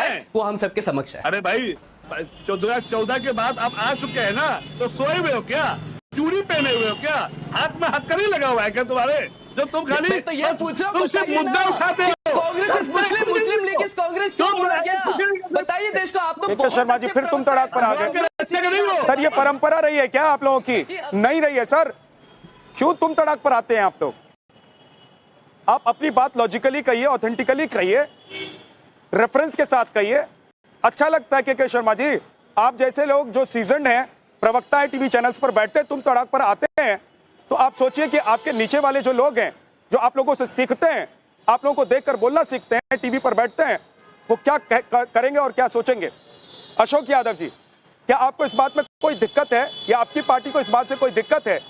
है वो हम सबके समक्ष है। अरे भाई 2014 के बाद आप आ चुके हैं ना, तो सोए हुए हो क्या? चूड़ी पहने हुए हो क्या? हाथ में हथकड़ी लगा हुआ है क्या तुम्हारे? जो तुम खाली तो ये पूछ रहा हूं, तुम सिर्फ मुद्दा उठाते हो। कांग्रेस मुस्लिम, मुस्लिम लीग इस कांग्रेस क्यों बोला गया? बताइए देश को। आप तो शर्मा जी फिर तुम तड़ाक पर आ गए सर। ये परंपरा रही है क्या आप लोगों की? नहीं रही है सर। क्यों तुम तड़ाक पर आते हैं आप लोग? आप अपनी बात लॉजिकली कहिए, ऑथेंटिकली कहिए, रेफरेंस के साथ कहिए। अच्छा लगता है के शर्मा जी, आप जैसे लोग जो सीजन्ड हैं, प्रवक्ता है, टीवी चैनल्स पर बैठते हैं, तुम तड़ाक पर आते हैं, तो आप सोचिए कि आपके नीचे वाले जो लोग हैं, जो आप लोगों से सीखते हैं, आप लोगों को देखकर बोलना सीखते हैं, टीवी पर बैठते हैं, वो क्या करेंगे और क्या सोचेंगे। अशोक यादव जी, क्या आपको इस बात में कोई दिक्कत है, या आपकी पार्टी को इस बात से कोई दिक्कत है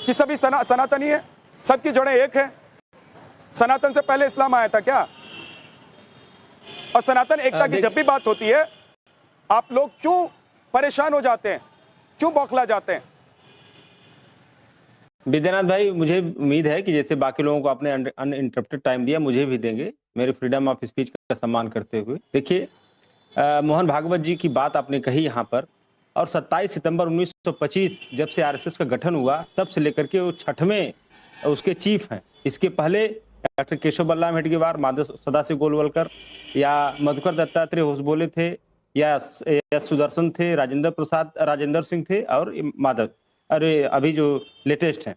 कि सभी सनातनी है, सबकी जड़ें एक है? सनातन से पहले इस्लाम आया था क्या? और सनातन एकता की जब भी बात होती है, आप लोग क्यों परेशान हो जाते हैं, क्यों बौखला जाते हैं? विद्यानाथ भाई, मुझे उम्मीद है कि जैसे बाकी लोगों को आपने अनइंटरप्टेड टाइम दिया, मुझे भी देंगे, मेरे फ्रीडम ऑफ स्पीच का सम्मान करते हुए। देखिए, मोहन भागवत जी की बात आपने कही यहाँ पर, और 27 सितंबर 1925 जब से आरएसएस का गठन हुआ, तब से लेकर के वो 6वें उसके चीफ हैं। इसके पहले डॉक्टर केशव बल्लाम हेडगेवार, माधव सदाशिव गोलवलकर, या मधुकर दत्तात्रेय होसबोले थे, या सुदर्शन थे, राजेंद्र सिंह थे, और माधव, अरे अभी जो लेटेस्ट हैं।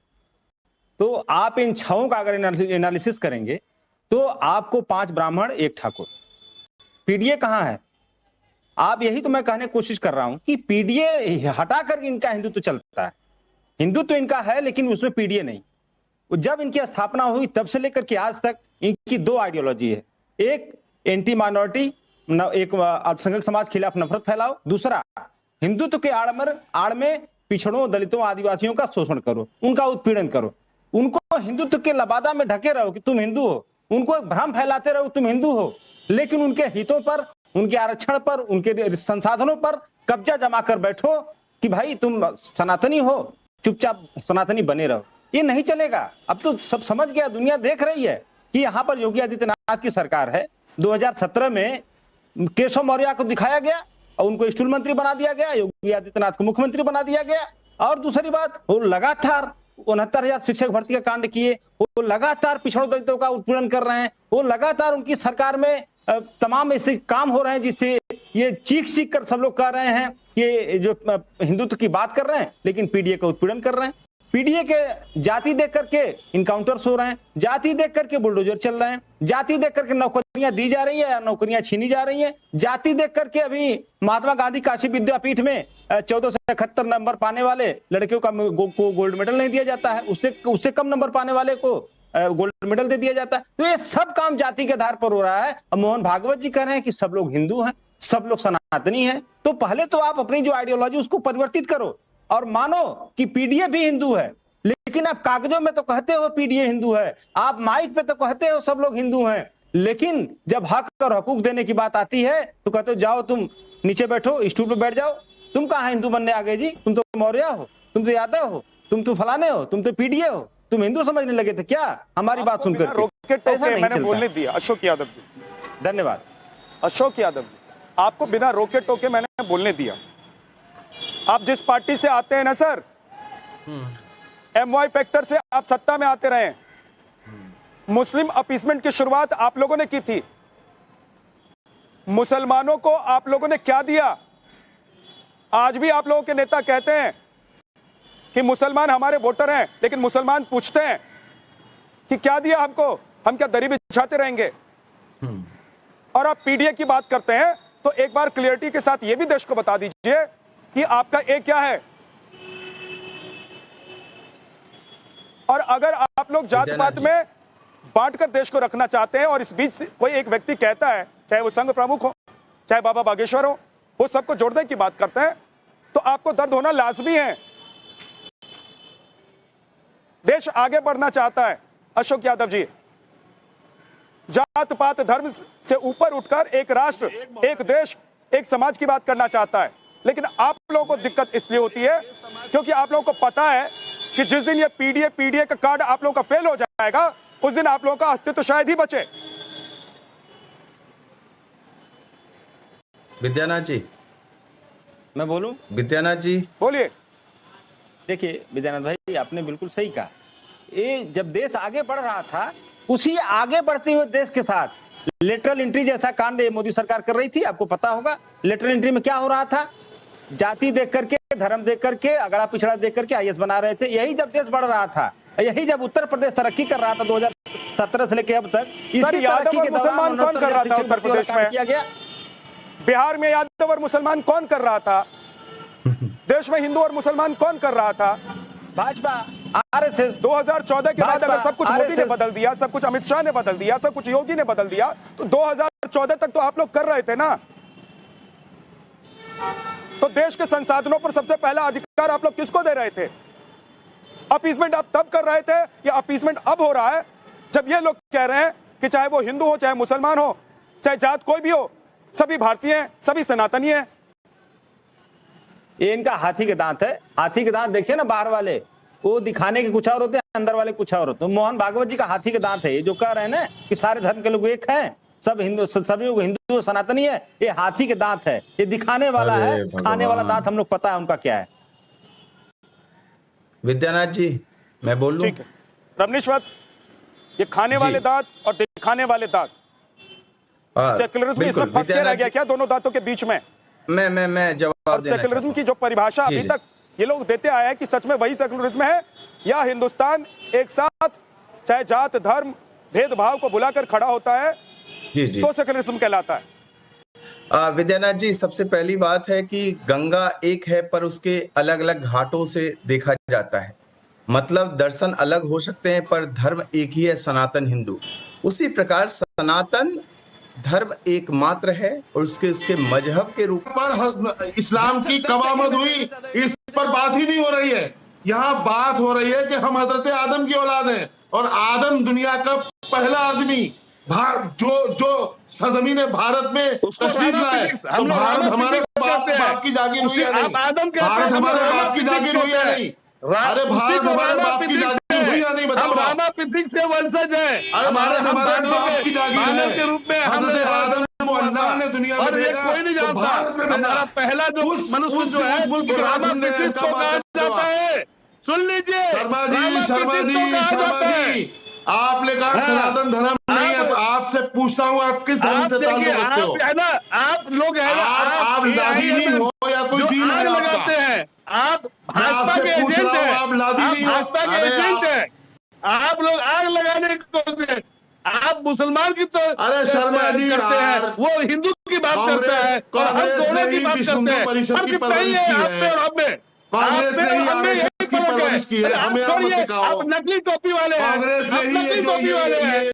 तो आप इन 6 का अगर एनालिसिस करेंगे तो आपको 5 ब्राह्मण 1 ठाकुर। पीडीए कहाँ है? आप यही तो मैं कहने की कोशिश कर रहा हूं कि पीडीए हटाकर इनका हिंदुत्व चलता है। हिंदुत्व इनका है लेकिन उसमें पीडीए नहीं। जब इनकी स्थापना हुई तब से लेकर के आज तक इनकी 2 आइडियोलॉजी है। एक एंटी माइनॉरिटी, एक अल्पसंख्यक समाज खिलाफ नफरत फैलाओ, दूसरा हिंदुत्व के आड़ में पिछड़ों, दलितों, आदिवासियों का शोषण करो, उनका उत्पीड़न करो, उनको हिंदुत्व के लबादा में ढके रहो कि तुम हिंदू हो, उनको एक भ्रम फैलाते रहो तुम हिंदू हो, लेकिन उनके हितों पर, उनके आरक्षण पर, उनके संसाधनों पर कब्जा जमा कर बैठो कि भाई तुम सनातनी हो, चुपचाप सनातनी बने रहो। ये नहीं चलेगा। अब तो सब समझ गया, दुनिया देख रही है कि यहाँ पर योगी आदित्यनाथ की सरकार है। 2017 में केशव मौर्य को दिखाया गया और उनको स्टूल मंत्री बना दिया गया, योगी आदित्यनाथ को मुख्यमंत्री बना दिया गया। और दूसरी बात, वो लगातार 69,000 शिक्षक भर्ती का कांड किए, वो लगातार पिछड़ों दलितों का उत्पीड़न कर रहे हैं, वो लगातार उनकी सरकार में तमाम ऐसे काम हो रहे हैं जिससे ये चीख कर सब लोग कह रहे हैं कि जो हिंदुत्व की बात कर रहे हैं लेकिन पीडीए का उत्पीड़न कर रहे हैं। पीडीए के जाति देख करके इनकाउंटर्स हो रहे हैं, जाति देख करके बुलडोजर चल रहे हैं, जाति देख करके नौकरियां दी जा रही है या नौकरियां छीनी जा रही हैं, जाति देख करके अभी महात्मा गांधी काशी विद्यापीठ में 1471 नंबर पाने वाले लड़कियों को गोल्ड मेडल नहीं दिया जाता है, उससे कम नंबर पाने वाले को गोल्ड मेडल दे दिया जाता है। तो ये सब काम जाति के आधार पर हो रहा है। और मोहन भागवत जी कह रहे हैं कि सब लोग हिंदू हैं, सब लोग सनातनी हैं। तो पहले तो आप अपनी जो आइडियोलॉजी उसको परिवर्तित करो और मानो कि पीडीए भी हिंदू है, लेकिन आप कागजों में तो कहते हो पीडीए हिंदू है, आप माइक पे तो कहते हो सब लोग हिंदू हैं, लेकिन जब हक और हकूक देने की बात आती है तो कहते हो जाओ तुम नीचे बैठो, स्टूल पे बैठ जाओ। तुम कहाँ हिंदू बनने आ गए जी? तुम तो मौर्य हो, तुम तो यादव हो, तुम तो फलाने हो, तुम तो पीडीए हो, तुम हिंदू समझने लगे थे क्या हमारी बात सुनकर? मैंने बोलने दिया। अशोक यादव जी, धन्यवाद। अशोक यादव जी, आपको बिना रोके टोके मैंने बोलने दिया। आप जिस पार्टी से आते हैं ना सर, MY फैक्टर से आप सत्ता में आते रहे, मुस्लिम अपीसमेंट की शुरुआत आप लोगों ने की थी। मुसलमानों को आप लोगों ने क्या दिया? आज भी आप लोगों के नेता कहते हैं कि मुसलमान हमारे वोटर हैं, लेकिन मुसलमान पूछते हैं कि क्या दिया हमको, हम क्या दरी बिछाते रहेंगे? और आप पीडीए की बात करते हैं तो एक बार क्लियरिटी के साथ यह भी देश को बता दीजिए कि आपका ए क्या है। और अगर आप लोग जात पात में बांटकर देश को रखना चाहते हैं और इस बीच कोई एक व्यक्ति कहता है, चाहे वो संघ प्रमुख हो, चाहे बाबा बागेश्वर हो, वो सबको जोड़ने की बात करते हैं, तो आपको दर्द होना लाजमी है। देश आगे बढ़ना चाहता है अशोक यादव जी, जात पात धर्म से ऊपर उठकर एक राष्ट्र, एक देश, एक समाज की बात करना चाहता है। लेकिन आप लोगों को दिक्कत इसलिए होती है क्योंकि आप लोगों को पता है कि जिस दिन ये पीडीए का कार्ड आप लोगों का फेल हो जाएगा, उस दिन आप लोगों का अस्तित्व शायद ही बचे। विद्यानाथ जी, मैं बोलूं? विद्यानाथ जी, बोलिए। देखिए विद्यानाथ भाई, आपने बिल्कुल सही कहा। ये जब देश आगे बढ़ रहा था, उसी आगे बढ़ते हुए देश के साथ लेटरल एंट्री जैसा कांड मोदी सरकार कर रही थी। आपको पता होगा लेटरल एंट्री में क्या हो रहा था? जाति देख करके, धर्म देख करके, अगड़ा पिछड़ा देख करके आईएएस बना रहे थे। यही जब देश बढ़ रहा था, यही जब उत्तर प्रदेश तरक्की कर रहा था 2017 से लेकर अब तक, इसी तरक्की के मुसलमान कौन कर रहा था उत्तर प्रदेश में? किया गया। बिहार में यादव और मुसलमान कौन कर रहा था? देश में हिंदू और मुसलमान कौन कर रहा था? भाजपा, आरएसएस। 2014 के बाद अगर सब कुछ मोदी ने RSS बदल दिया, सब कुछ अमित शाह ने बदल दिया, सब कुछ योगी ने बदल दिया, तो 2014 तक तो आप लोग कर रहे थे ना। तो देश के संसाधनों पर सबसे पहला अधिकार आप लोग किसको दे रहे थे? अपीसमेंट आप तब कर रहे थे, या अपीसमेंट अब हो रहा है जब ये लोग कह रहे हैं कि चाहे वो हिंदू हो, चाहे मुसलमान हो, चाहे जात कोई भी हो, सभी भारतीय हैं, सभी सनातनी हैं। ये इनका हाथी के दांत है। हाथी के दांत देखिए ना, बाहर वाले वो दिखाने के कुछ और होते हैं, अंदर वाले कुछ और होते हैं। मोहन भागवत जी का हाथी के दांत है ये, जो कह रहे हैं ना कि सारे धर्म के लोग एक हैं, सब हिंदू, सभी लोग हिंदू सनातनी है। ये हाथी के दांत है, ये दिखाने वाला है। खाने वाला दांत हम लोग पता है उनका क्या है। विद्यानाथ जी, मैं बोल लूं? ठीक है रमनीश वत्स, ये खाने वाले दांत और दिखाने वाले दांत, सेक्युलरिज्म इसमें फंस के रह गया क्या दोनों दांतों के बीच में? मैं जवाब देना सेक्युलरिज्म की जो परिभाषा अभी तक ये लोग देते आए हैं कि सच में वही सेक्युलरिज्म है, या हिंदुस्तान एक साथ चाहे जात धर्म भेदभाव को बुलाकर खड़ा होता है जी तो सेक्युलरिज्म कहलाता है? विद्यानाथ जी, सबसे पहली बात है कि गंगा एक है पर उसके अलग अलग घाटों से देखा जाता है। मतलब दर्शन अलग हो सकते हैं पर धर्म एक ही है, सनातन हिंदू। उसी प्रकार सनातन धर्म एकमात्र है और उसके मजहब के रूप पर इस्लाम की कवामद हुई, इस पर बात ही नहीं हो रही है। यहाँ बात हो रही है कि हम हजरत आदम की औलाद हैं और आदम दुनिया का पहला आदमी जो सरजमीन भारत में तशरीफ लाए। तो भारत हमारे बाप की जागीर हुई है नहीं? भारत हमारे बाप की जागीर हुई है नहीं? अरे भारत हमारे बाप की जागीर हुई या नहीं? बताओ। रामा पृथ्वी से वंशज है। हमारे बाप की जागीर मानव के रूप में हजरत आदम को अल्लाह ने दुनिया में भेजा, कोई नहीं तो भारत जानता। में हमारा पहला जो मनुष्य जो है रामा पृथ्वी को कहा जाता है। सुन लीजिए शर्मा जी, आपने कहा सनातन धर्म नहीं है, तो आपसे पूछता हूँ आप किस धर्म से ताल्लुक रखते हो? है ना, आप लोग है ना, आप लादीनी हो या कोई दीन है लगाते हैं, आप भाजपा के एजेंट हैं, आप भाजपा के एजेंट हैं, आप लोग आग लगाने की कोशिश, आप मुसलमान की तो अरे शर्मा जी करते हैं, वो हिंदू की बात करता है और हम दोनों की बात करते हैं। फर्क इतना ही है आप में और हम में। कांग्रेस ने ही आरएसएस की परवरिश की है, हमें आप मत सिखाओ। आप नकली टोपी वाले हैं, कांग्रेस ने ही नकली टोपी वाले हैं।